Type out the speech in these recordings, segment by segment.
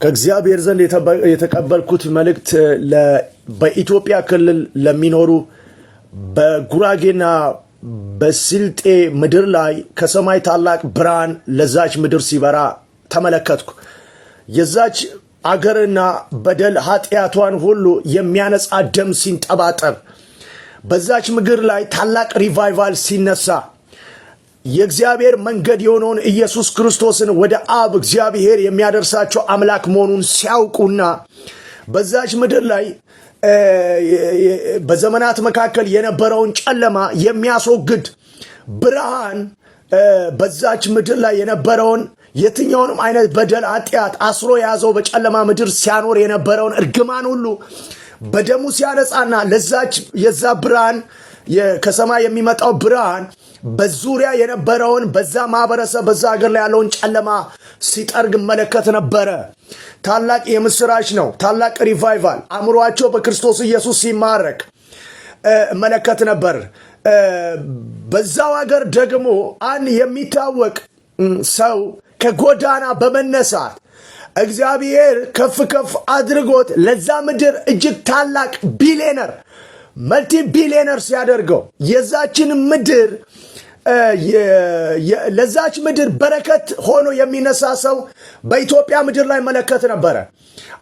ከእግዚአብሔር ዘንድ የተቀበልኩት መልእክት በኢትዮጵያ ክልል ለሚኖሩ በጉራጌና በስልጤ ምድር ላይ ከሰማይ ታላቅ ብርሃን ለዛች ምድር ሲበራ ተመለከትኩ። የዛች አገርና በደል ኃጢአቷን ሁሉ የሚያነጻ ደም ሲንጠባጠብ በዛች ምድር ላይ ታላቅ ሪቫይቫል ሲነሳ የእግዚአብሔር መንገድ የሆነውን ኢየሱስ ክርስቶስን ወደ አብ እግዚአብሔር የሚያደርሳቸው አምላክ መሆኑን ሲያውቁና በዛች ምድር ላይ በዘመናት መካከል የነበረውን ጨለማ የሚያስወግድ ብርሃን በዛች ምድር ላይ የነበረውን የትኛውንም አይነት በደል ኃጢአት አስሮ የያዘው በጨለማ ምድር ሲያኖር የነበረውን እርግማን ሁሉ በደሙ ሲያነጻና ለዛች የዛ ብርሃን ከሰማይ የሚመጣው ብርሃን በዙሪያ የነበረውን በዛ ማህበረሰብ በዛ ሀገር ላይ ያለውን ጨለማ ሲጠርግ መለከት ነበረ። ታላቅ የምስራች ነው። ታላቅ ሪቫይቫል አእምሯቸው በክርስቶስ ኢየሱስ ሲማረክ መለከት ነበር። በዛው ሀገር ደግሞ አንድ የሚታወቅ ሰው ከጎዳና በመነሳት እግዚአብሔር ከፍ ከፍ አድርጎት ለዛ ምድር እጅግ ታላቅ ቢሊየነር መልቲ ቢሊየነር ሲያደርገው የዛችን ምድር ለዛች ምድር በረከት ሆኖ የሚነሳ ሰው በኢትዮጵያ ምድር ላይ መለከት ነበረ።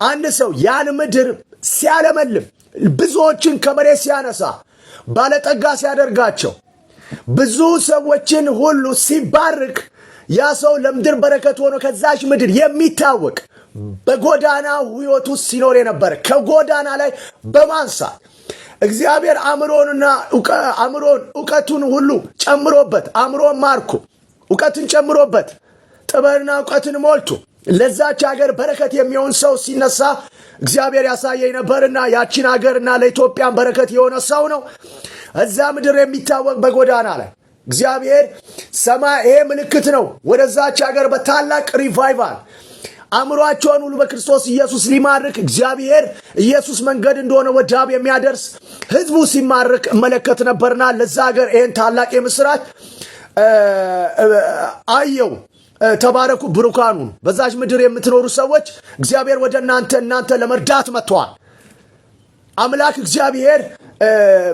አንድ ሰው ያን ምድር ሲያለመልም ብዙዎችን ከመሬት ሲያነሳ ባለጠጋ ሲያደርጋቸው ብዙ ሰዎችን ሁሉ ሲባርክ ያ ሰው ለምድር በረከት ሆኖ ከዛች ምድር የሚታወቅ በጎዳና ሕይወት ውስጥ ሲኖር የነበረ ከጎዳና ላይ በማንሳት እግዚአብሔር አእምሮን እውቀቱን ሁሉ ጨምሮበት አእምሮን ማርኮ እውቀትን ጨምሮበት ጥበብና እውቀትን ሞልቶ ለዛች ሀገር በረከት የሚሆን ሰው ሲነሳ እግዚአብሔር ያሳየኝ ነበርና ያቺን ሀገርና ለኢትዮጵያን በረከት የሆነ ሰው ነው። እዛ ምድር የሚታወቅ በጎዳና ላይ እግዚአብሔር ሰማይ ይሄ ምልክት ነው። ወደዛች ሀገር በታላቅ ሪቫይቫል አእምሯቸውን ሁሉ በክርስቶስ ኢየሱስ ሊማርክ እግዚአብሔር ኢየሱስ መንገድ እንደሆነ ወደ አብ የሚያደርስ ህዝቡ ሲማርክ መለከት ነበርና ለዛ ሀገር ይሄን ታላቅ የምስራች አየው። ተባረኩ፣ ብሩካኑ በዛች ምድር የምትኖሩ ሰዎች እግዚአብሔር ወደ እናንተ ለመርዳት መጥቷል። አምላክ እግዚአብሔር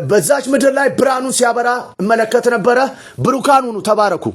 በዛች ምድር ላይ ብርሃኑን ሲያበራ መለከት ነበረ። ብሩካኑ ተባረኩ።